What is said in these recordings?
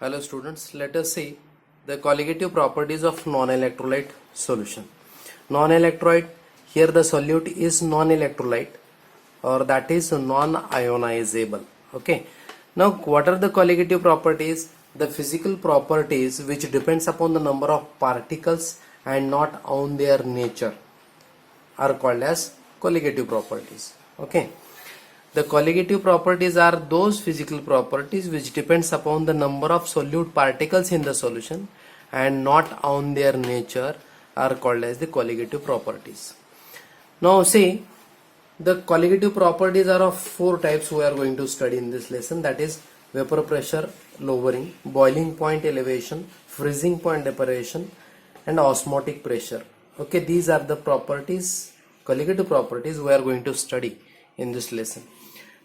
Hello students, let us see the colligative properties of non-electrolyte solution. Non-electrolyte, here the solute is non-electrolyte or that is non-ionizable. Okay. Now what are the colligative properties? The physical properties which depends upon the number of particles and not on their nature are called as colligative properties. Okay. The colligative properties are those physical properties which depends upon the number of solute particles in the solution and not on their nature are called as the colligative properties. Now see, the colligative properties are of four types we are going to study in this lesson, that is vapor pressure lowering, boiling point elevation, freezing point evaporation and osmotic pressure. Okay, these are the properties, colligative properties we are going to study in this lesson.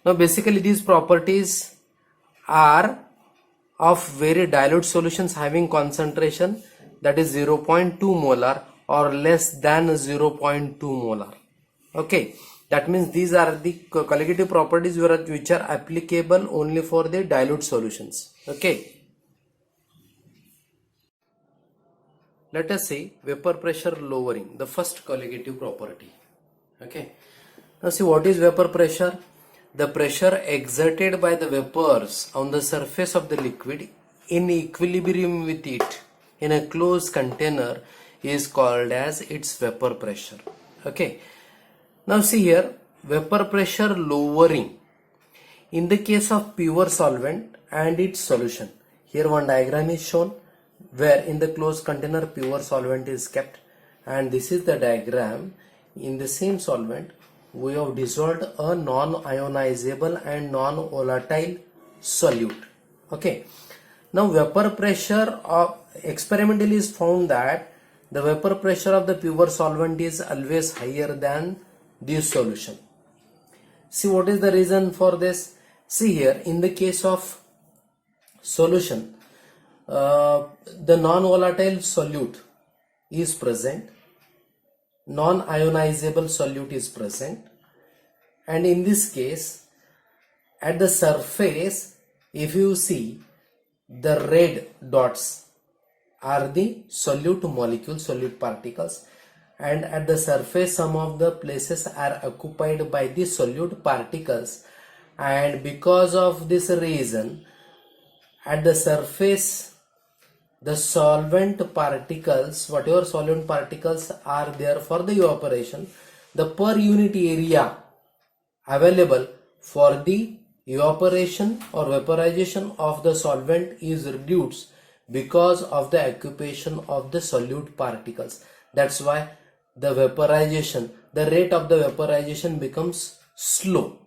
Now basically these properties are of very dilute solutions having concentration that is 0.2 molar or less than 0.2 molar. Okay, that means these are the colligative properties which are applicable only for the dilute solutions. Okay, let us see vapor pressure lowering, the first colligative property. Okay, now see what is vapor pressure. The pressure exerted by the vapors on the surface of the liquid in equilibrium with it in a closed container is called as its vapor pressure. Okay. Now see here, vapor pressure lowering in the case of pure solvent and its solution. Here one diagram is shown where in the closed container pure solvent is kept, and this is the diagram. In the same solvent we have dissolved a non-ionizable and non-volatile solute. Okay. Now vapor pressure of experimentally is found that the vapor pressure of the pure solvent is always higher than this solution. See what is the reason for this? See here, in the case of solution, the non-volatile solute is present, non-ionizable solute is present, and in this case at the surface if you see the red dots are the solute molecules, solute particles, and at the surface some of the places are occupied by the solute particles, and because of this reason at the surface the solvent particles, whatever solvent particles are there for the evaporation, the per unit area available for the evaporation or vaporization of the solvent is reduced because of the occupation of the solute particles. That's why the vaporization, the rate of the vaporization becomes slow.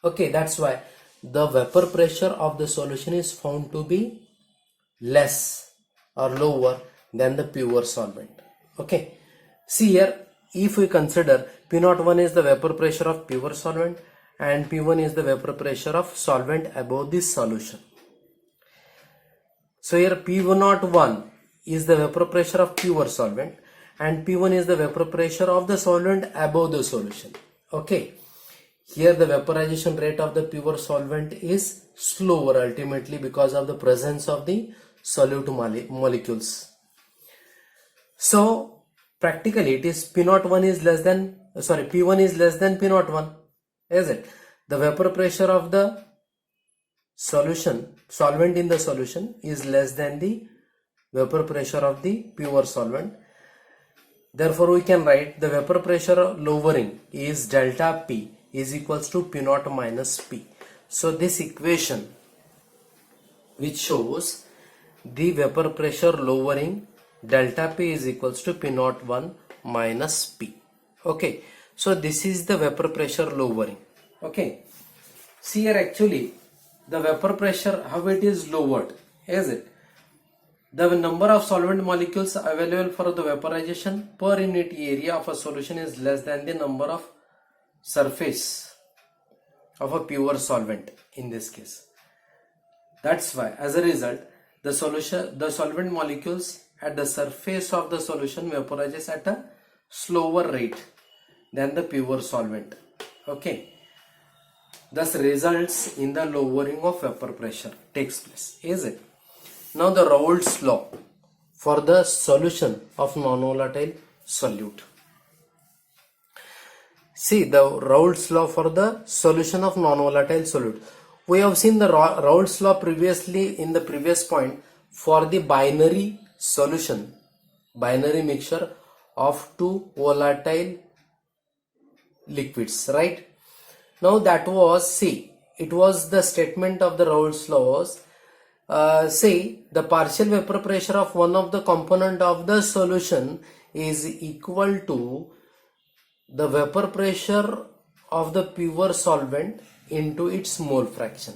Okay, that's why the vapor pressure of the solution is found to be less or lower than the pure solvent. Okay, see here, if we consider P01 is the vapor pressure of pure solvent and P1 is the vapor pressure of solvent above this solution. So here P01 is the vapor pressure of pure solvent and P1 is the vapor pressure of the solvent above the solution. Okay, here the vaporization rate of the pure solvent is slower ultimately because of the presence of the solute molecules. So practically it is P01 is less than, P1 is less than P01, is it? The vapor pressure of the solution, solvent in the solution is less than the vapor pressure of the pure solvent. Therefore we can write the vapor pressure lowering is delta P is equals to P0 minus P. So this equation which shows the vapor pressure lowering delta P is equals to P01 minus P. Okay, so this is the vapor pressure lowering. Okay, see here actually the vapor pressure, how it is lowered, is it? The number of solvent molecules available for the vaporization per unit area of a solution is less than the number of surface of a pure solvent in this case. That's why as a result the solvent molecules at the surface of the solution vaporizes at a slower rate than the pure solvent. Okay, thus results in the lowering of vapor pressure takes place, is it? Now the Raoult's law for the solution of non-volatile solute. See the Raoult's law for the solution of non-volatile solute. We have seen the Raoult's law previously in the previous point for the binary solution, binary mixture of two volatile liquids, right? Now that was, see, it was the statement of the Raoult's law was, say the partial vapor pressure of one of the component of the solution is equal to the vapor pressure of the pure solvent into its mole fraction.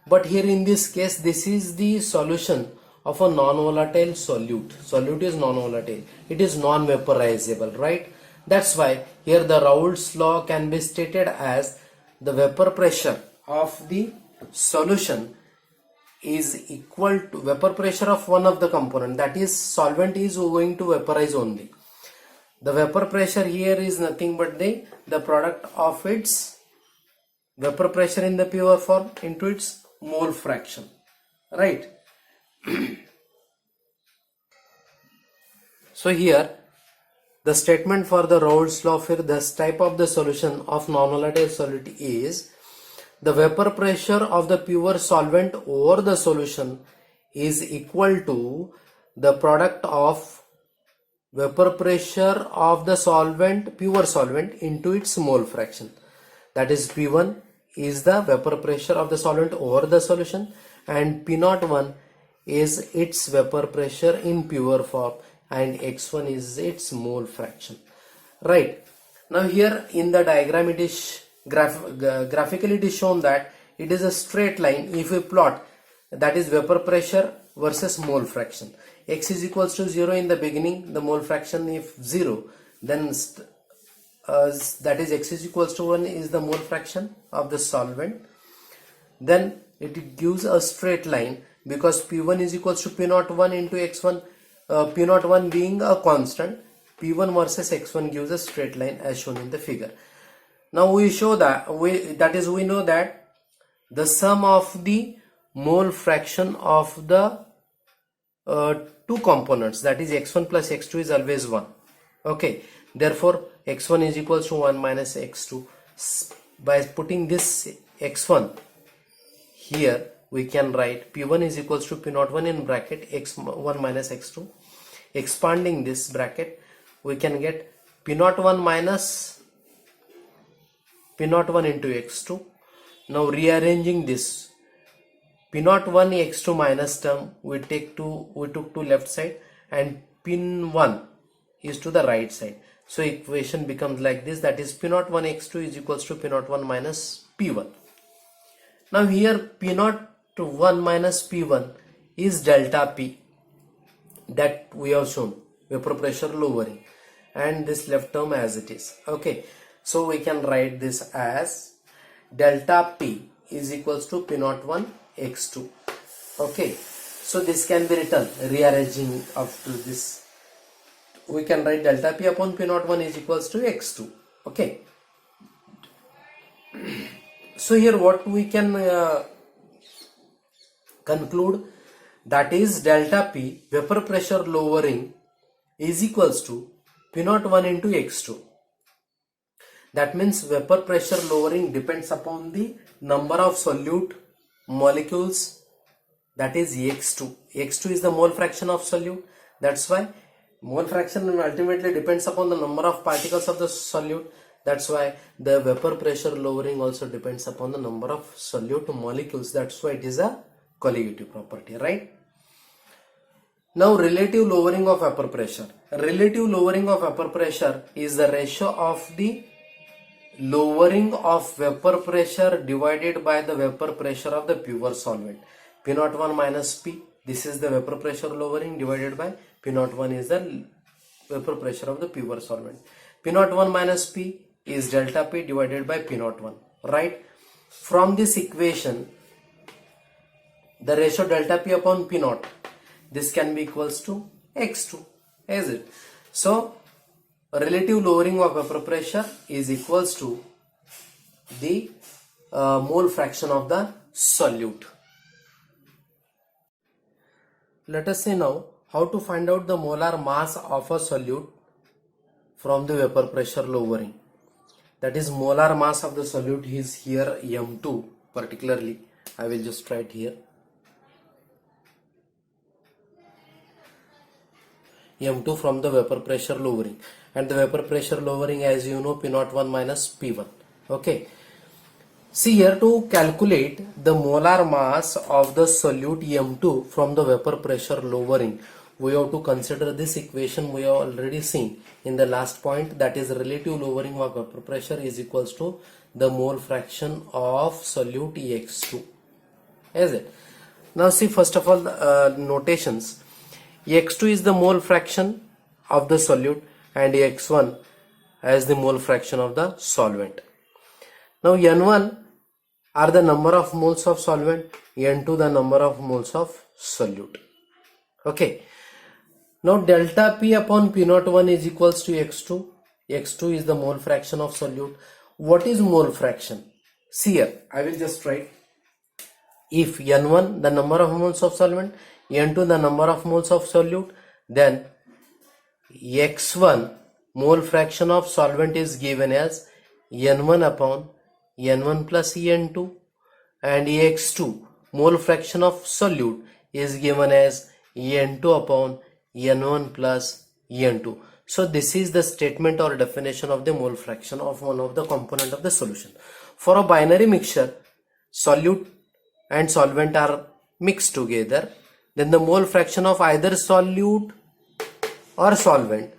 But here in this case, this is the solution of a non-volatile solute. Solute is non-volatile. It is non-vaporizable, right? That's why here the Raoult's law can be stated as the vapor pressure of the solution is equal to vapor pressure of one of the component, that is solvent is going to vaporize only. The vapor pressure here is nothing but the product of its vapor pressure in the pure form into its mole fraction, right? So here the statement for the Raoult's law for this type of the solution of non-volatile solute is the vapor pressure of the pure solvent over the solution is equal to the product of vapor pressure of the solvent, pure solvent into its mole fraction. That is P1 is the vapor pressure of the solvent over the solution and P01 is its vapor pressure in pure form and X1 is its mole fraction, right? Now here in the diagram it is graphically it is shown that it is a straight line. If we plot, that is vapor pressure versus mole fraction. X is equals to 0 in the beginning, the mole fraction if 0, then that is X is equals to 1 is the mole fraction of the solvent. Then it gives a straight line because P1 is equals to P01 into X1, P01 being a constant, P1 versus X1 gives a straight line as shown in the figure. Now we show that we know that the sum of the mole fraction of the two components, that is X1 plus X2 is always 1. Okay, therefore X1 is equals to 1 minus X2. By putting this X1 here, we can write P1 is equals to P01 in bracket X1 minus X2. Expanding this bracket, we can get P01 minus P01 into X2. Now rearranging this, P01 X2 minus term we took to left side and P1 is to the right side. So equation becomes like this, that is P01 X2 is equals to P01 minus P1. Now here P01 minus P1 is delta P that we have shown, vapor pressure lowering, and this left term as it is. Okay, so we can write this as delta P is equals to P01 X2. Okay, so this can be written rearranging up to this. We can write delta P upon P01 is equals to X2. Okay, so here what we can conclude, that is delta P vapor pressure lowering is equals to P01 into X2. That means vapor pressure lowering depends upon the number of solute molecules, that is X2. X2 is the mole fraction of solute. That's why mole fraction ultimately depends upon the number of particles of the solute. That's why the vapor pressure lowering also depends upon the number of solute molecules. That's why it is a colligative property, right? Now relative lowering of vapor pressure. Relative lowering of vapor pressure is the ratio of the lowering of vapor pressure divided by the vapor pressure of the pure solvent. P01 minus P, this is the vapor pressure lowering, divided by P01 is the vapor pressure of the pure solvent. P01 minus P is delta P divided by P01, right? From this equation, the ratio delta P upon P0, this can be equals to X2, is it? So relative lowering of vapor pressure is equals to the mole fraction of the solute. Let us see now how to find out the molar mass of a solute from the vapor pressure lowering. That is, molar mass of the solute is here M2 particularly. I will just write here M2 from the vapor pressure lowering, and the vapor pressure lowering, as you know, P01 minus P1. Okay. See here, to calculate the molar mass of the solute M2 from the vapor pressure lowering, we have to consider this equation we have already seen in the last point, that is relative lowering of vapor pressure is equals to the mole fraction of solute X2. Is it? Now see, first of all, notations. X2 is the mole fraction of the solute and X1 as the mole fraction of the solvent. Now N1 are the number of moles of solvent, N2 the number of moles of solute. Okay. Now delta P upon P01 is equals to X2. X2 is the mole fraction of solute. What is mole fraction? See here, I will just write, if N1 the number of moles of solvent, N2 the number of moles of solute, then X1 mole fraction of solvent is given as N1 upon N1 plus N2, and X2 mole fraction of solute is given as N2 upon N1 plus N2. So this is the statement or definition of the mole fraction of one of the component of the solution. For a binary mixture, solute and solvent are mixed together, then the mole fraction of either solute or solvent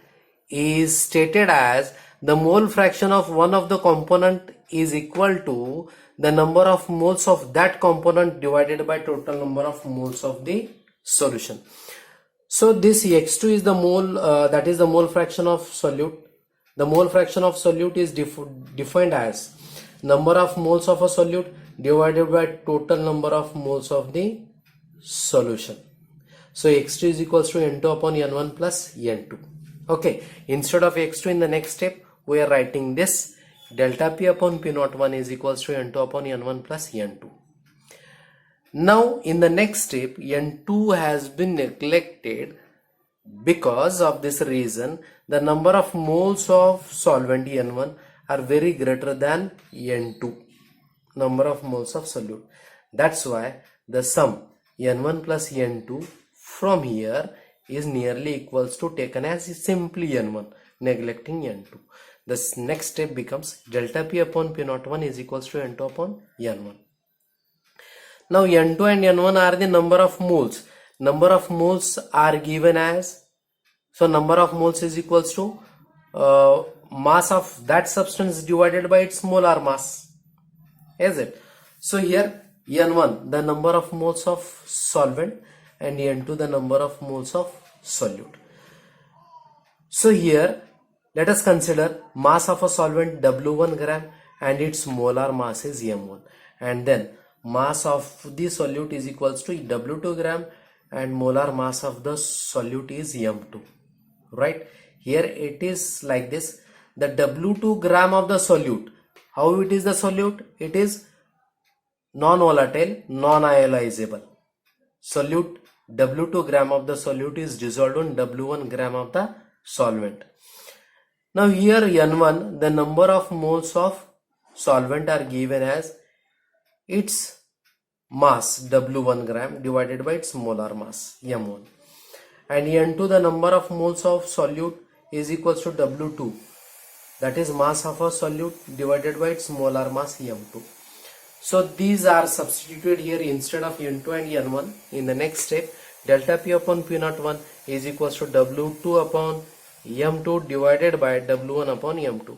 is stated as the mole fraction of one of the component is equal to the number of moles of that component divided by total number of moles of the solution. So this X2 is the mole, that is the mole fraction of solute. The mole fraction of solute is defined as number of moles of a solute divided by total number of moles of the solution. So X2 is equals to N2 upon N1 plus N2. Okay, instead of X2 in the next step, we are writing this delta P upon P01 is equals to N2 upon N1 plus N2. Now in the next step, N2 has been neglected. Because of this reason, the number of moles of solvent N1 are very greater than N2 number of moles of solute. That's why the sum N1 plus N2 from here is nearly equals to taken as simply N1, neglecting N2. This next step becomes delta P upon P01 is equals to N2 upon N1. Now N2 and N1 are the number of moles. Number of moles are given as, so number of moles is equals to mass of that substance divided by its molar mass. Is it? So here N1 the number of moles of solvent and N2 the number of moles of solute. So here let us consider mass of a solvent W1 gram and its molar mass is M1, and then mass of the solute is equals to W2 gram and molar mass of the solute is M2. Right? Here it is like this, the W2 gram of the solute. How it is the solute? It is non-volatile, non-ionizable. Solute W2 gram of the solute is dissolved on W1 gram of the solvent. Now here N1 the number of moles of solvent are given as its mass W1 gram divided by its molar mass M1, and N2 the number of moles of solute is equals to W2, that is mass of a solute divided by its molar mass M2. So these are substituted here instead of N2 and N1. In the next step, delta P upon P01 is equals to W2 upon M2 divided by W1 upon M2.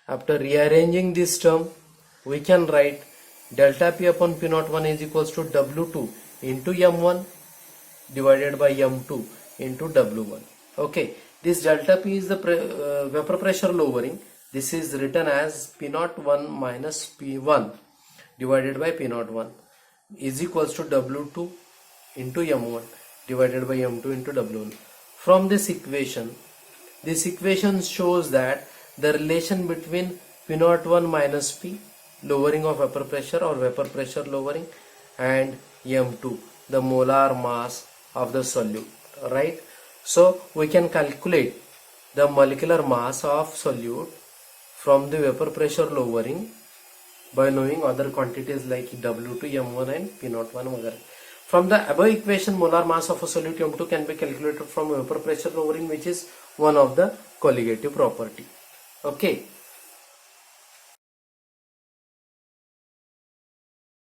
After rearranging this term, we can write delta P upon P01 is equals to W2 into M1 divided by M2 into W1. Okay, this delta P is the vapor pressure lowering. This is written as P01 minus P1 divided by P01 is equals to W2 into M1 divided by M2 into W1. From this equation shows that the relation between P01 minus P, lowering of vapor pressure or vapor pressure lowering, and m2 the molar mass of the solute, right? So we can calculate the molecular mass of solute from the vapor pressure lowering by knowing other quantities like W2, M1 and P01 वगैरह. From the above equation, molar mass of a solute M2 can be calculated from vapor pressure lowering, which is one of the colligative property. Okay.